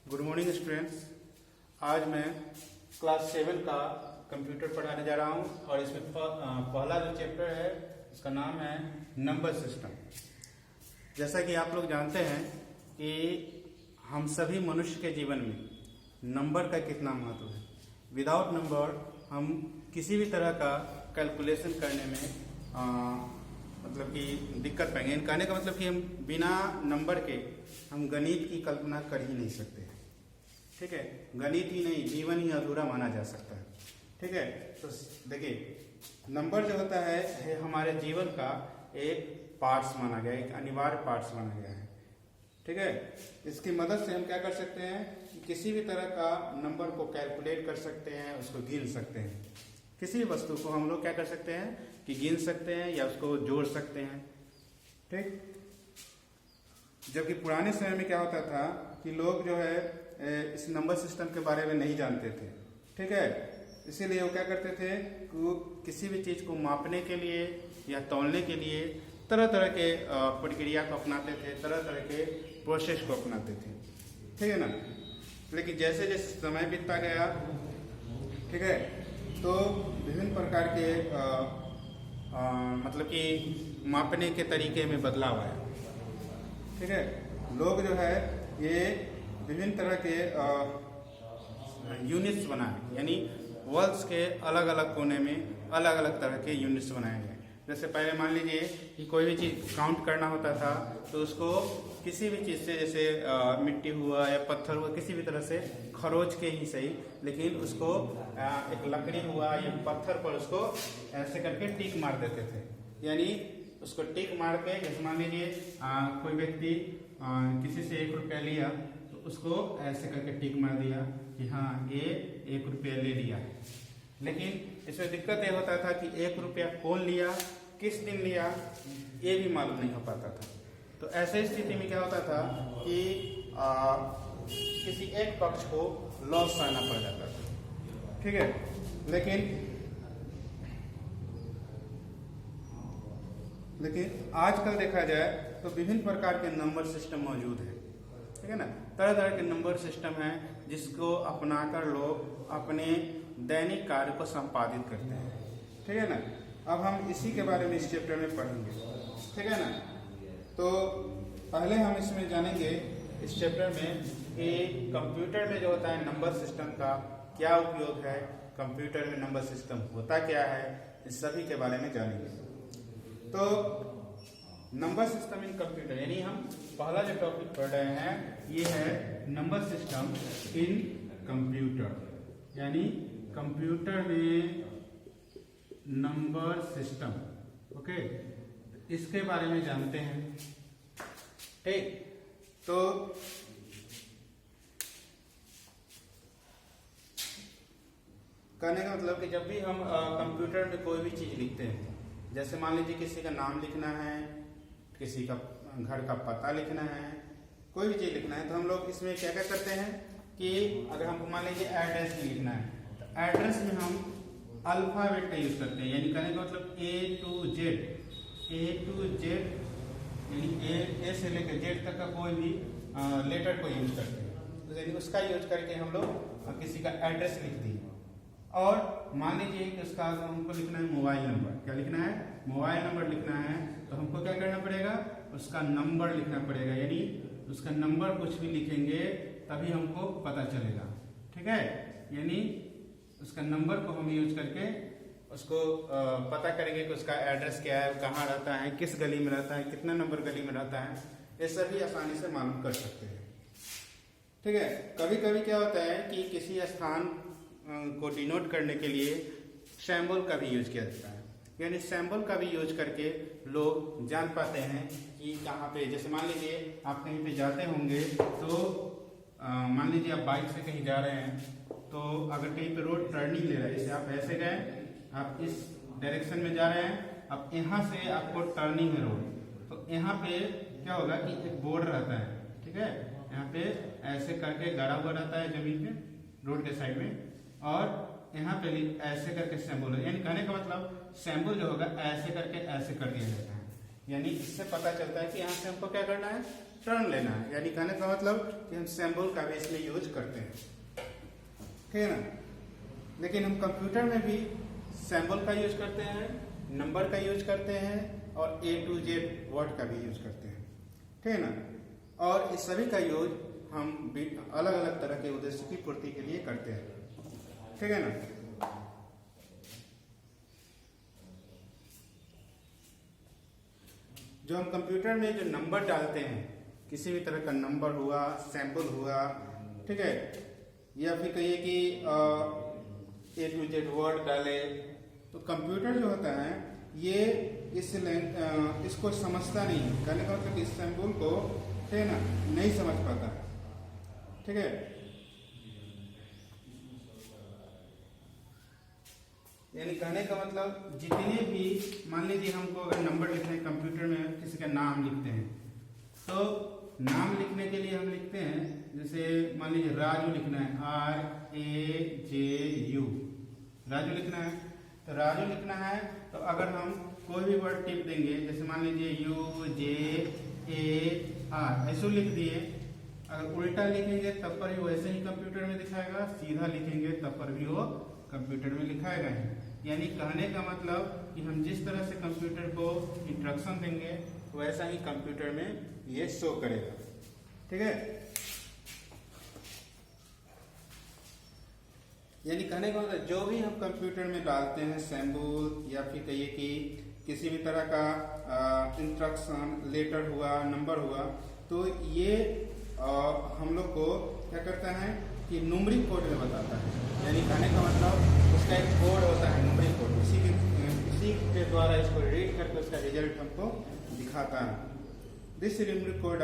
Good morning students. आज मैं class 7 का कंप्यूटर पढ़ाने जा रहा हूं और इसमें पहला जो चैप्टर है उसका नाम है नंबर सिस्टम। जैसा कि आप लोग जानते हैं कि हम सभी मनुष्य के जीवन में नंबर का कितना महत्व है। विदाउट नंबर हम किसी भी तरह का कैलकुलेशन करने में मतलब कि दिक्कत पाएंगे। कहने का मतलब कि हम बिना नंबर के हम गणित की कल्पना कर ही नहीं सकते। ठीक है, गणित ही नहीं जीवन ही अधूरा माना जा सकता है। ठीक है, तो देखिए नंबर जो होता है हमारे जीवन का एक पार्ट्स माना गया, एक अनिवार्य पार्ट्स माना गया है। ठीक है, इसकी मदद से हम क्या कर सकते हैं कि किसी भी तरह का नंबर को कैलकुलेट कर सकते हैं, उसको गिन सकते हैं। किसी भी वस्तु को हम लोग क्या कर सकते हैं कि गिन सकते हैं या उसको जोड़ सकते हैं। ठीक, जबकि पुराने समय में क्या होता था कि लोग जो है इस नंबर सिस्टम के बारे में नहीं जानते थे। ठीक है, इसीलिए वो क्या करते थे कि वो किसी भी चीज को मापने के लिए या तौलने के लिए तरह तरह के प्रक्रिया को अपनाते थे, तरह तरह के प्रोसेस को अपनाते थे। ठीक है ना, लेकिन जैसे जैसे समय बीतता गया, ठीक है, तो विभिन्न प्रकार के मतलब कि मापने के तरीके में बदलाव आया। ठीक है, लोग जो है ये विभिन्न तरह के यूनिट्स बनाए, यानी वर्ल्ड्स के अलग अलग कोने में अलग अलग तरह के यूनिट्स बनाए गए। जैसे पहले मान लीजिए कि कोई भी चीज़ काउंट करना होता था तो उसको किसी भी चीज़ से, जैसे मिट्टी हुआ या पत्थर हुआ, किसी भी तरह से खरोच के ही सही, लेकिन उसको एक लकड़ी हुआ या पत्थर पर उसको ऐसे करके टिक मार देते थे। यानी उसको टिक मार के, जैसे मान लीजिए कोई व्यक्ति किसी से 1 रुपया लिया तो उसको ऐसे करके टिक मार दिया कि हाँ ये 1 रुपया ले लिया। लेकिन इसमें दिक्कत ये होता था कि 1 रुपया कौन लिया, किस दिन लिया, ये भी मालूम नहीं हो पाता था। तो ऐसे स्थिति में क्या होता था कि किसी एक पक्ष को लॉस सहना पड़ जाता था। ठीक है, लेकिन आजकल देखा जाए तो विभिन्न प्रकार के नंबर सिस्टम मौजूद है। ठीक है ना, तरह तरह के नंबर सिस्टम है जिसको अपनाकर लोग अपने दैनिक कार्य को संपादित करते हैं। ठीक है ना, अब हम इसी के बारे में इस चैप्टर में पढ़ेंगे। ठीक है ना, तो पहले हम इसमें जानेंगे इस चैप्टर में कि कंप्यूटर में जो होता है नंबर सिस्टम का क्या उपयोग है, कंप्यूटर में नंबर सिस्टम होता क्या है, इस सभी के बारे में जानेंगे। तो नंबर सिस्टम इन कंप्यूटर, यानी हम पहला जो टॉपिक पढ़ रहे हैं ये है नंबर सिस्टम इन कंप्यूटर, यानी कंप्यूटर में नंबर सिस्टम। ओके, इसके बारे में जानते हैं। ठीक, तो कहने का मतलब कि जब भी हम कंप्यूटर में कोई भी चीज लिखते हैं, जैसे मान लीजिए किसी का नाम लिखना है, किसी का घर का पता लिखना है, कोई भी चीज लिखना है, तो हम लोग इसमें क्या क्या करते हैं कि अगर हमको मान लीजिए एड्रेस में लिखना है तो एड्रेस में हम अल्फाबेट का यूज करते हैं। यानी कहने का मतलब A to Z, यानी ए से लेकर जेड तक का कोई भी लेटर को यूज करते हैं। तो यानी उसका यूज करके हम लोग किसी का एड्रेस लिख दिए। और मान लीजिए कि उसका हमको लिखना है मोबाइल नंबर, क्या लिखना है, मोबाइल नंबर लिखना है, तो हमको क्या करना पड़ेगा, उसका नंबर लिखना पड़ेगा। यानी उसका नंबर कुछ भी लिखेंगे तभी हमको पता चलेगा। ठीक है, यानी उसका नंबर को हम यूज करके उसको पता करेंगे कि उसका एड्रेस क्या है, कहाँ रहता है, किस गली में रहता है, कितना नंबर गली में रहता है, ये सभी आसानी से मालूम कर सकते हैं। ठीक है, कभी कभी क्या होता है कि किसी स्थान को डिनोट करने के लिए सिंबल का भी यूज किया जाता है। यानी सिंबल का भी यूज करके लोग जान पाते हैं कि कहाँ पे, जैसे मान लीजिए आप कहीं पे जाते होंगे तो मान लीजिए आप बाइक से कहीं जा रहे हैं, तो अगर कहीं पे रोड टर्निंग ले रहा है, जैसे आप ऐसे गए, आप इस डायरेक्शन में जा रहे हैं, अब यहाँ से आपको टर्निंग है रोड, तो यहाँ पे क्या होगा कि एक बोर्ड रहता है। ठीक है, यहाँ पे ऐसे करके गड़ा हुआ रहता है जमीन पे रोड के साइड में, और यहाँ पे ऐसे करके सिंबल है। यानी कहने का मतलब सिंबल जो होगा ऐसे करके ऐसे कर दिया जाता है। यानी इससे पता चलता है कि यहाँ से हमको क्या करना है, टर्न लेना है, यानी कहने का मतलब कि हम सिंबल का भी इसमें यूज करते हैं, ठीक है ना। लेकिन हम कंप्यूटर में भी सिंबल का यूज करते हैं, नंबर का यूज करते हैं और A to Z वर्ड का भी यूज करते हैं, ठीक है ना। और इस सभी का यूज हम अलग अलग तरह के उद्देश्य की पूर्ति के लिए करते हैं, ठीक है ना। जो हम कंप्यूटर में जो नंबर डालते हैं, किसी भी तरह का नंबर हुआ, सैंपल हुआ, ठीक है, या फिर कहिए कि A to Z वर्ड डाले, तो कंप्यूटर जो होता है ये इसको समझता नहीं है, कहने का मतलब इस सैंपल को, ठीक है ना, नहीं समझ पाता, ठीक है। यानी कहने का मतलब जितने भी, मान लीजिए हमको अगर नंबर लिखना है कंप्यूटर में, किसी का नाम लिखते हैं, तो नाम लिखने के लिए हम लिखते हैं, जैसे मान लीजिए राजू लिखना है, RAJU, राजू लिखना है। तो राजू लिखना है तो अगर हम कोई भी वर्ड टिप देंगे, जैसे मान लीजिए UJAR ऐसे लिख दिए, अगर उल्टा लिखेंगे तब पर भी वैसे ही कंप्यूटर में दिखाएगा, सीधा लिखेंगे तब पर भी वो कंप्यूटर में लिखाएगा ही। यानी कहने का मतलब कि हम जिस तरह से कंप्यूटर को इंस्ट्रक्शन देंगे वैसा ही कंप्यूटर में ये शो करेगा, ठीक है। यानी कहने का मतलब जो भी हम कंप्यूटर में डालते हैं सिंबल, या फिर कहिए कि किसी भी तरह का इंस्ट्रक्शन, लेटर हुआ, नंबर हुआ, तो ये हम लोग को क्या करता है कि न्यूमेरिक कोड में बताता है। यानी कहने का मतलब उसका एक कोड होता है, न्यूमेरिक कोड, इसी के द्वारा इसको रीड करके उसका रिजल्ट हमको दिखाता है। This numeric code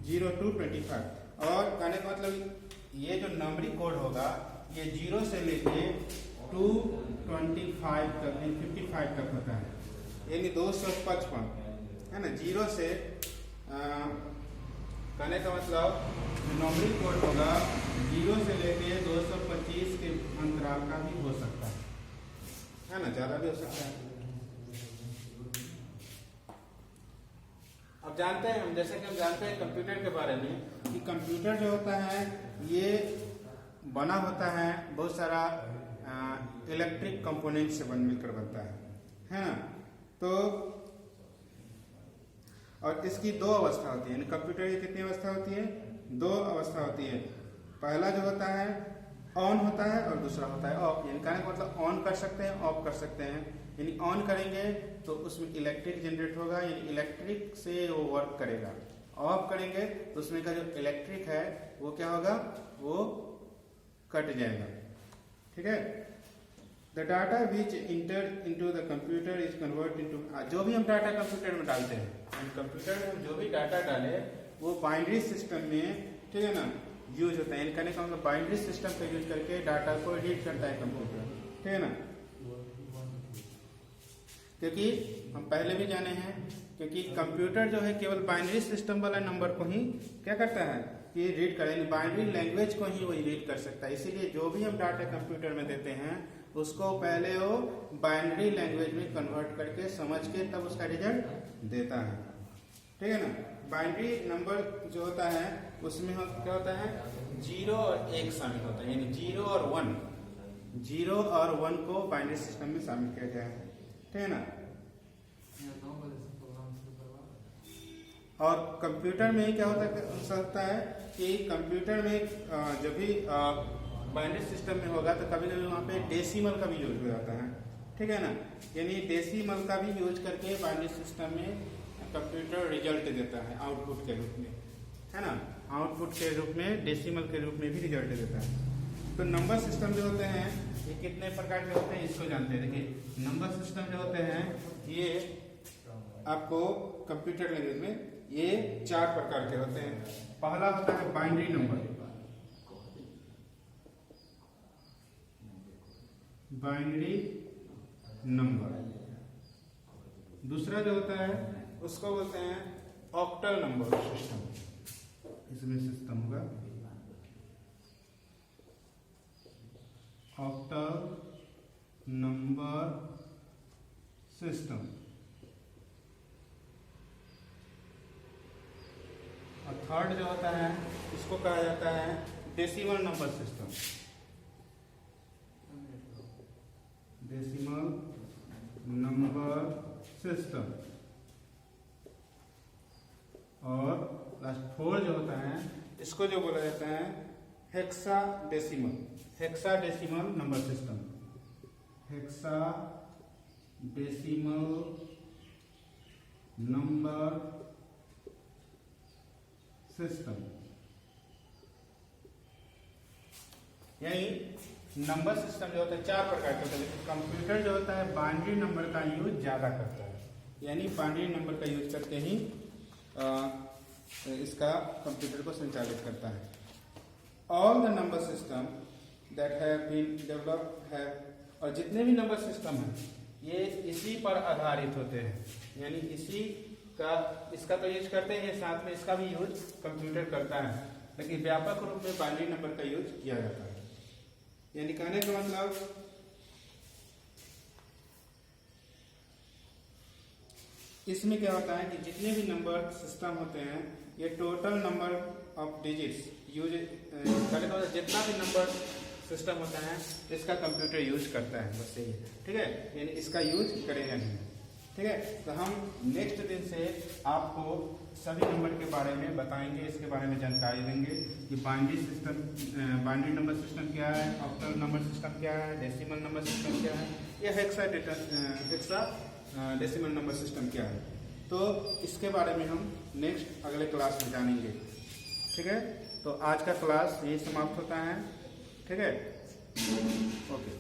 0 to 25। और कहने का मतलब ये जो न्यूमेरिक कोड होगा ये 0 से लेके 225 तक, 55 तक होता है, यानी 255, है ना। 0 से कहने का मतलब न्यूमेरिक कोड होगा 0 से लेके 225 के अंतराल का भी हो सकता है ना, ज्यादा भी हो सकता है। अब जानते हैं हम, जैसे कि हम जानते हैं कंप्यूटर के बारे में, कि कंप्यूटर जो होता है ये बना होता है बहुत सारा इलेक्ट्रिक कंपोनेंट से मिलकर बनता है ना। तो और इसकी दो अवस्था होती है, कंप्यूटर की कितनी अवस्था होती है? दो अवस्था होती है। पहला जो होता है ऑन होता है और दूसरा होता है ऑफ। यानी कहने का मतलब ऑन कर सकते हैं, ऑफ कर सकते हैं। यानी ऑन करेंगे तो उसमें इलेक्ट्रिक जनरेट होगा, यानी इलेक्ट्रिक से वो वर्क करेगा। ऑफ करेंगे तो उसमें का जो इलेक्ट्रिक है वो क्या होगा, वो कट जाएगा, ठीक है। The data which inter into the computer is convert into, जो भी हम डाटा कंप्यूटर में डालते हैं, कंप्यूटर में हम जो भी डाटा डाले वो बाइनरी सिस्टम में, ठीक है ना, यूज होता है। कहने का मतलब बाइनरी सिस्टम का यूज करके डाटा को रीड करता है कंप्यूटर, ठीक है ना। क्योंकि हम पहले भी जाने हैं, क्योंकि कंप्यूटर जो है केवल बाइनरी सिस्टम वाला नंबर को ही क्या करता है कि रीड करेंगे, बाइनरी लैंग्वेज को ही वही रीड कर सकता है। इसीलिए जो भी हम डाटा कंप्यूटर में देते हैं उसको पहले वो बाइनरी लैंग्वेज में कन्वर्ट करके समझ के तब उसका रिजल्ट देता है, ठीक है ना। बाइनरी नंबर जो होता है उसमें क्या होता है 0 और 1 शामिल होता है, यानी 0 और 1, 0 और 1 को बाइनरी सिस्टम में शामिल किया गया है, ठीक है ना। और कंप्यूटर में क्या हो सकता है कि कंप्यूटर में जब भी बाइनरी सिस्टम में होगा तो कभी कभी वहाँ पे डेसिमल का भी यूज हो जाता है, ठीक है ना। यानी डेसिमल का भी यूज करके बाइनरी सिस्टम में कंप्यूटर रिजल्ट देता है आउटपुट के रूप में, है ना। आउटपुट के रूप में, डेसिमल के रूप में भी रिजल्ट देता है। तो नंबर सिस्टम जो होते हैं ये कितने प्रकार के होते हैं इसको जानते हैं। देखिए नंबर सिस्टम जो होते हैं ये आपको कंप्यूटर लैंग्वेज में ये 4 प्रकार के होते हैं। पहला होता है बाइनरी नंबर, बाइनरी नंबर। दूसरा जो होता है उसको बोलते हैं ऑक्टल नंबर सिस्टम, इसमें सिस्टम होगा ऑक्टल नंबर सिस्टम। थर्ड जो होता है इसको कहा जाता है decimal number system. Decimal number system. और लास्ट फोर जो होता है इसको जो बोला जाता है hexadecimal. Hexadecimal number system. Hexadecimal number system. यानी नंबर सिस्टम जो होता है चार प्रकार के होता है। कंप्यूटर जो होता है बाइनरी नंबर का यूज ज्यादा करता है, यानी बाइनरी नंबर का यूज करके ही इसका कंप्यूटर को संचालित करता है। All the number system that have been developed have, और जितने भी नंबर सिस्टम हैं ये इसी पर आधारित होते हैं, यानी इसी का इसका तो यूज करते हैं, साथ में इसका भी यूज कंप्यूटर करता है, लेकिन व्यापक रूप में बाइनरी नंबर का यूज किया जाता है। यानी कहने का मतलब इसमें क्या होता है कि जितने भी नंबर सिस्टम होते हैं ये total number of digits use करने का मतलब जितना भी नंबर सिस्टम होता है इसका कंप्यूटर यूज करता है, बस यही है। ठीक है, यानी इसका यूज करेगा नहीं। ठीक है, तो हम नेक्स्ट दिन से आपको सभी नंबर के बारे में बताएंगे, इसके बारे में जानकारी देंगे कि binary system, binary number system क्या है, ऑक्टल नंबर सिस्टम क्या है, डेसिमल नंबर सिस्टम क्या है, या हेक्साडेसिमल नंबर सिस्टम क्या है। तो इसके बारे में हम नेक्स्ट अगले क्लास में जानेंगे। ठीक है, तो आज का क्लास यही समाप्त होता है। ठीक है, ओके।